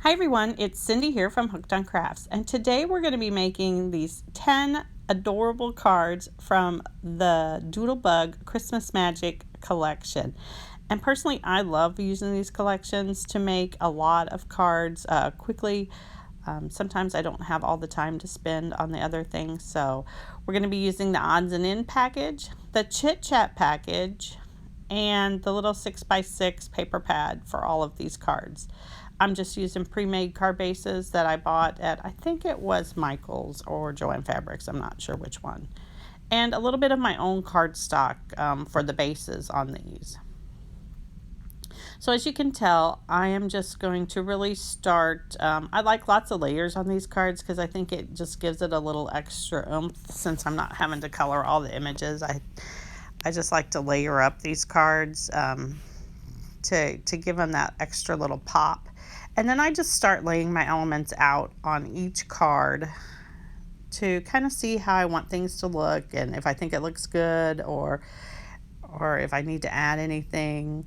Hi everyone, it's Cindy here from Hooked on Crafts, and today we're going to be making these 10 adorable cards from the Doodlebug Christmas Magic collection. And personally, I love using these collections to make a lot of cards quickly. Sometimes I don't have all the time to spend on the other things, so we're going to be using the odds and end package, the Chit Chat package, and the little 6x6 paper pad for all of these cards. I'm just using pre-made card bases that I bought at, I think it was Michael's or Joann Fabrics, I'm not sure which one. And a little bit of my own cardstock for the bases on these. So as you can tell, I am just going to really start, I like lots of layers on these cards because I think it just gives it a little extra oomph since I'm not having to color all the images. I just like to layer up these cards to give them that extra little pop. And then I just start laying my elements out on each card to kind of see how I want things to look and if I think it looks good or if I need to add anything.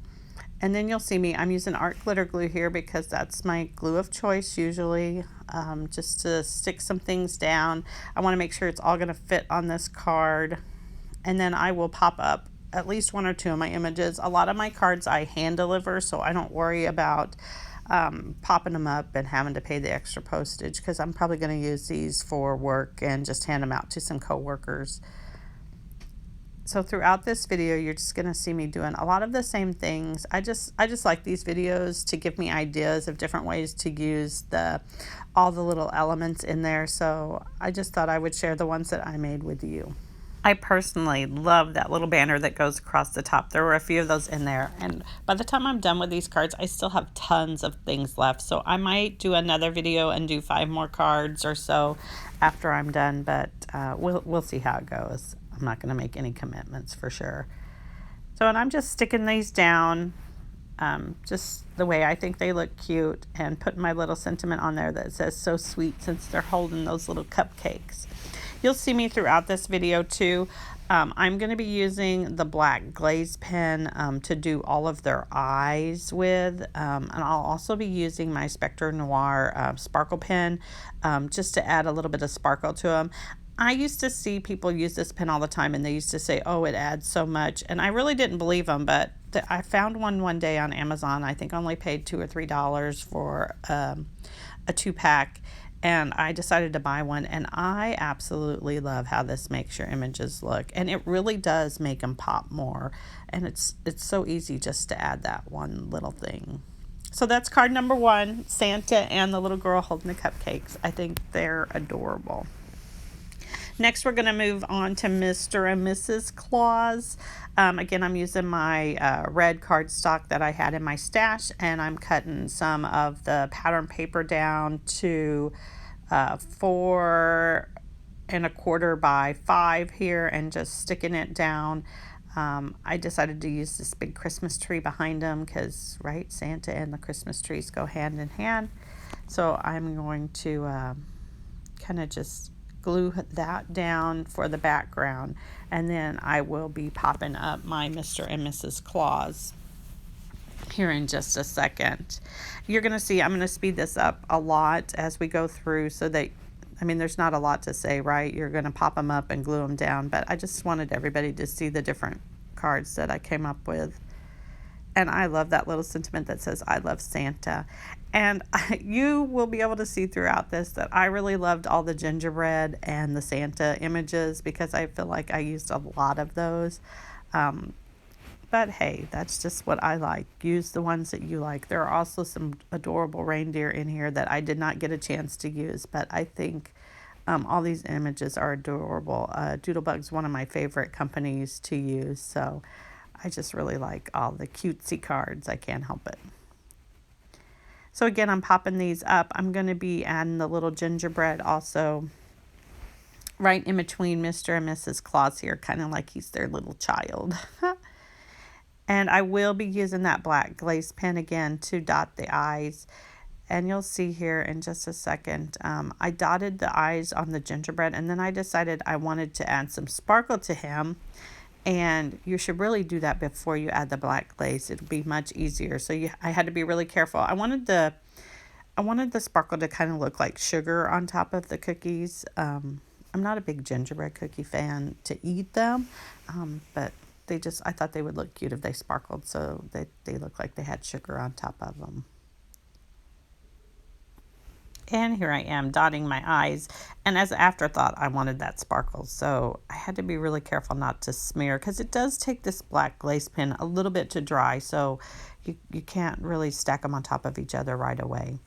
And then you'll see me, I'm using art glitter glue here because that's my glue of choice usually, just to stick some things down. I want to make sure it's all going to fit on this card. And then I will pop up at least one or two of my images. A lot of my cards I hand deliver, so I don't worry about popping them up and having to pay the extra postage because I'm probably going to use these for work and just hand them out to some co-workers. So throughout this video, you're just going to see me doing a lot of the same things. I just like these videos to give me ideas of different ways to use all the little elements in there. So I just thought I would share the ones that I made with you. I personally love that little banner that goes across the top. There were a few of those in there, and by the time I'm done with these cards, I still have tons of things left. So I might do another video and do 5 more cards or so after I'm done, but we'll see how it goes. I'm not going to make any commitments for sure. So, and I'm just sticking these down just the way I think they look cute and putting my little sentiment on there that says so sweet since they're holding those little cupcakes. You'll see me throughout this video too. I'm going to be using the black glaze pen to do all of their eyes with, and I'll also be using my Spectre Noir sparkle pen just to add a little bit of sparkle to them. I used to see people use this pen all the time and they used to say, oh, it adds so much, and I really didn't believe them, but I found one day on Amazon. I think I only paid $2 or $3 for a 2-pack. And I decided to buy one, and I absolutely love how this makes your images look, and it really does make them pop more, and it's so easy just to add that one little thing. So that's card number 1, Santa and the little girl holding the cupcakes. I think they're adorable. Next, we're going to move on to Mr. and Mrs. Claus. Again, I'm using my red cardstock that I had in my stash, and I'm cutting some of the pattern paper down to 4 1/4 by 5 here and just sticking it down. I decided to use this big Christmas tree behind them because, right, Santa and the Christmas trees go hand in hand. So I'm going to kind of just glue that down for the background, and then I will be popping up my Mr. and Mrs. Claus here in just a second. You're going to see I'm going to speed this up a lot as we go through so that, I mean, there's not a lot to say, right? You're going to pop them up and glue them down, but I just wanted everybody to see the different cards that I came up with. And I love that little sentiment that says, I love Santa. And you will be able to see throughout this that I really loved all the gingerbread and the Santa images because I feel like I used a lot of those. But hey, that's just what I like. Use the ones that you like. There are also some adorable reindeer in here that I did not get a chance to use, but I think all these images are adorable. Doodlebug's one of my favorite companies to use, so I just really like all the cutesy cards. I can't help it. So again, I'm popping these up. I'm going to be adding the little gingerbread also right in between Mr. and Mrs. Claus here, kind of like he's their little child. And I will be using that black glaze pen again to dot the eyes. And you'll see here in just a second, I dotted the eyes on the gingerbread, and then I decided I wanted to add some sparkle to him. And you should really do that before you add the black glaze. It'll be much easier. So I had to be really careful. I wanted the I wanted the sparkle to kind of look like sugar on top of the cookies. I'm not a big gingerbread cookie fan to eat them, but I thought they would look cute if they sparkled, so they look like they had sugar on top of them. And here I am dotting my I's, and as an afterthought, I wanted that sparkle, so I had to be really careful not to smear, because it does take this black glaze pen a little bit to dry, so you can't really stack them on top of each other right away.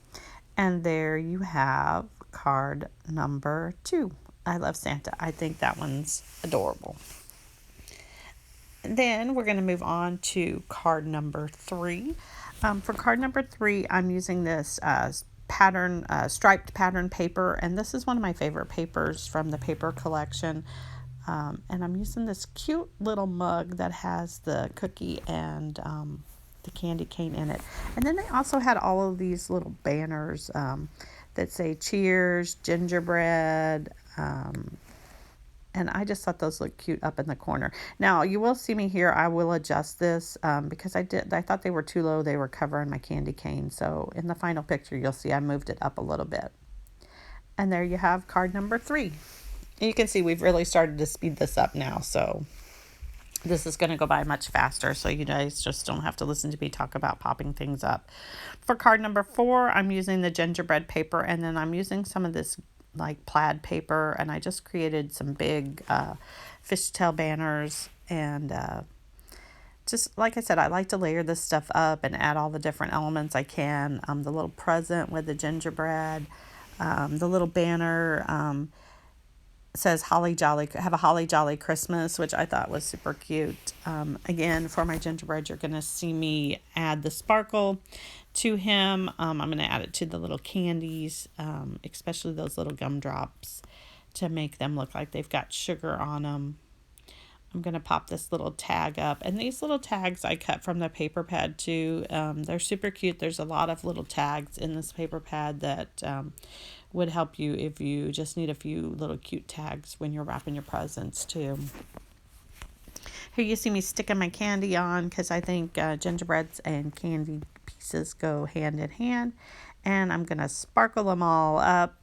And there you have card number 2. I love Santa. I think that one's adorable. Then we're going to move on to card number 3. For card number 3, I'm using this striped pattern paper, and this is one of my favorite papers from the paper collection. And I'm using this cute little mug that has the cookie and the candy cane in it. And then they also had all of these little banners that say cheers, gingerbread, and I just thought those looked cute up in the corner. Now, you will see me here. I will adjust this because I thought they were too low. They were covering my candy cane. So in the final picture, you'll see I moved it up a little bit. And there you have card number 3. And you can see we've really started to speed this up now. So this is going to go by much faster. So you guys just don't have to listen to me talk about popping things up. For card number 4, I'm using the gingerbread paper. And then I'm using some of this like plaid paper, and I just created some big fishtail banners, and just like I said, I like to layer this stuff up and add all the different elements I can. The little present with the gingerbread, the little banner says holly jolly, have a holly jolly Christmas, which I thought was super cute. Again, for my gingerbread, you're going to see me add the sparkle to him. I'm going to add it to the little candies, especially those little gumdrops, to make them look like they've got sugar on them. I'm going to pop this little tag up, and these little tags I cut from the paper pad too. They're super cute. There's a lot of little tags in this paper pad that would help you if you just need a few little cute tags when you're wrapping your presents too. Here you see me sticking my candy on, because I think gingerbreads and candy pieces go hand in hand. And I'm going to sparkle them all up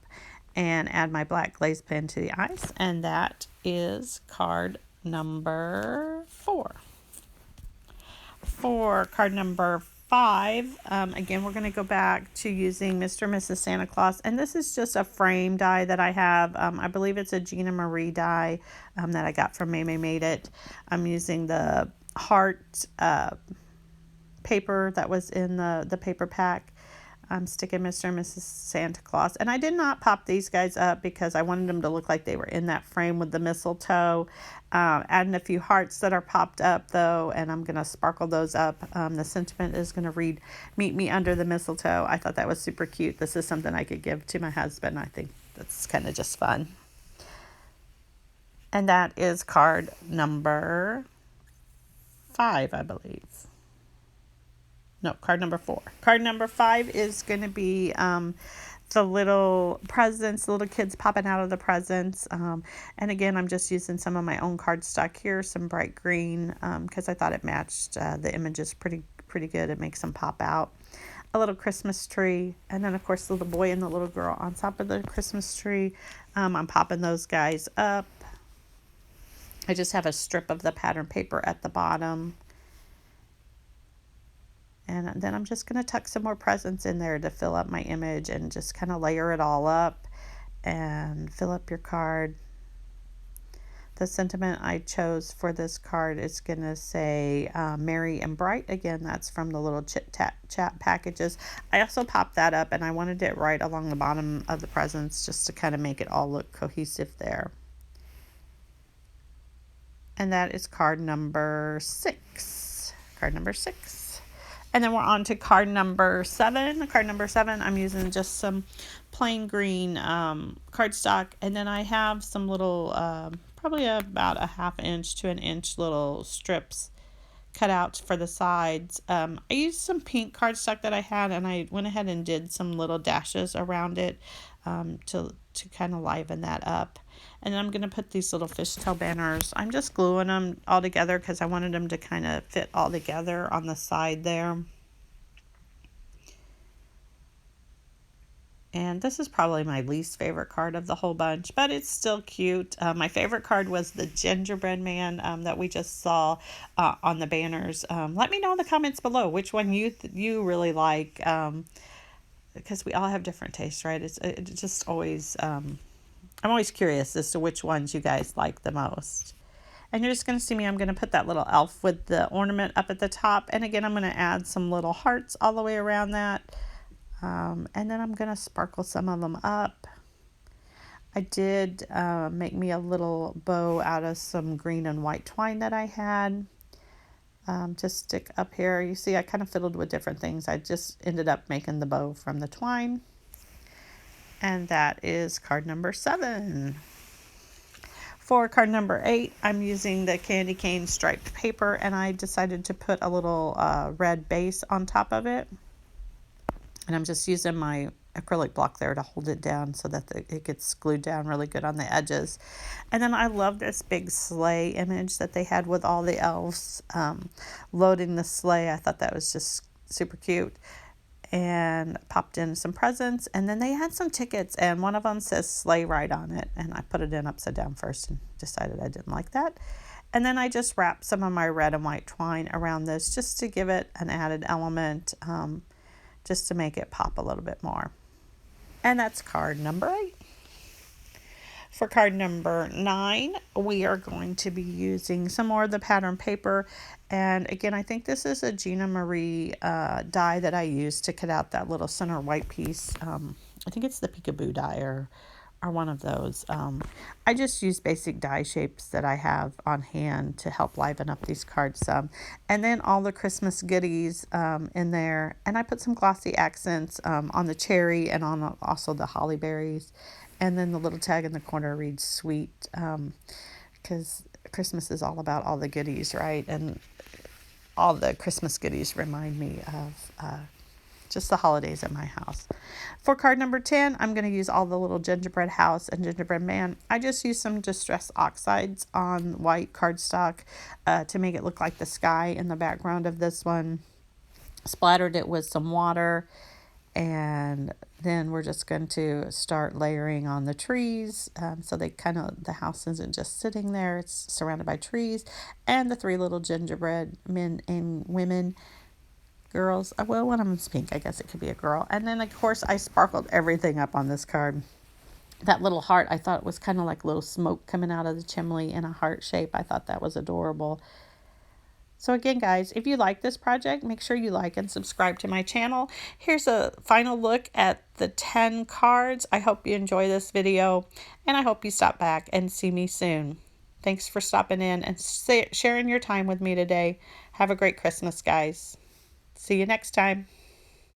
and add my black glaze pen to the eyes. And that is card number 4. For card number 5, again, we're going to go back to using Mr. and Mrs. Santa Claus, and this is just a frame die that I have. I believe it's a Gina Marie die that I got from May Made It. I'm using the heart paper that was in the paper pack. I'm sticking Mr. and Mrs. Santa Claus, and I did not pop these guys up because I wanted them to look like they were in that frame with the mistletoe. Adding a few hearts that are popped up though, and I'm going to sparkle those up. The sentiment is going to read, "Meet me under the mistletoe." I thought that was super cute. This is something I could give to my husband. I think that's kind of just fun. And that is card number 5, I believe. No, card number 4. Card number 5 is going to be the little presents, the little kids popping out of the presents. And again, I'm just using some of my own cardstock here, some bright green, because I thought it matched the images pretty good. It makes them pop out. A little Christmas tree, and then of course the little boy and the little girl on top of the Christmas tree. I'm popping those guys up. I just have a strip of the pattern paper at the bottom. And then I'm just going to tuck some more presents in there to fill up my image and just kind of layer it all up and fill up your card. The sentiment I chose for this card is going to say merry and bright. Again, that's from the little chit chat packages. I also popped that up, and I wanted it right along the bottom of the presents just to kind of make it all look cohesive there. And that is card number 6. Card number 6. And then we're on to card number 7. Card number 7, I'm using just some plain green cardstock. And then I have some little, probably about a 1/2 inch to 1 inch little strips cut out for the sides. I used some pink cardstock that I had, and I went ahead and did some little dashes around it to kind of liven that up. And then I'm going to put these little fishtail banners. I'm just gluing them all together because I wanted them to kind of fit all together on the side there. And this is probably my least favorite card of the whole bunch, but it's still cute. My favorite card was the gingerbread man that we just saw on the banners. Let me know in the comments below which one you really like, because we all have different tastes, right? It just always, I'm always curious as to which ones you guys like the most. And you're just going to see me, I'm going to put that little elf with the ornament up at the top. And again, I'm going to add some little hearts all the way around that. And then I'm going to sparkle some of them up. I did make me a little bow out of some green and white twine that I had to stick up here. You see, I kind of fiddled with different things. I just ended up making the bow from the twine. And that is card number 7. For card number 8, I'm using the candy cane striped paper, and I decided to put a little red base on top of it. And I'm just using my acrylic block there to hold it down so that it gets glued down really good on the edges. And then I love this big sleigh image that they had with all the elves loading the sleigh. I thought that was just super cute. And popped in some presents, and then they had some tickets, and one of them says sleigh ride on it, and I put it in upside down first and decided I didn't like that. And then I just wrapped some of my red and white twine around this just to give it an added element, just to make it pop a little bit more. And that's card number 8. For card number 9, we are going to be using some more of the pattern paper. And again, I think this is a Gina Marie die that I used to cut out that little center white piece. I think it's the Peekaboo die or one of those. I just use basic die shapes that I have on hand to help liven up these cards some. And then all the Christmas goodies in there. And I put some glossy accents on the cherry and on also the holly berries. And then the little tag in the corner reads sweet, because Christmas is all about all the goodies, right? And all the Christmas goodies remind me of just the holidays at my house. For card number 10, I'm going to use all the little gingerbread house and gingerbread man. I just used some distress oxides on white cardstock to make it look like the sky in the background of this one. Splattered it with some water. And then we're just going to start layering on the trees. So the house isn't just sitting there, it's surrounded by trees. And the 3 little gingerbread men and women, girls. Well, one of them's pink. I guess it could be a girl. And then, of course, I sparkled everything up on this card. That little heart, I thought was kind of like little smoke coming out of the chimney in a heart shape. I thought that was adorable. So again, guys, if you like this project, make sure you like and subscribe to my channel. Here's a final look at the 10 cards. I hope you enjoy this video, and I hope you stop back and see me soon. Thanks for stopping in and sharing your time with me today. Have a great Christmas, guys. See you next time.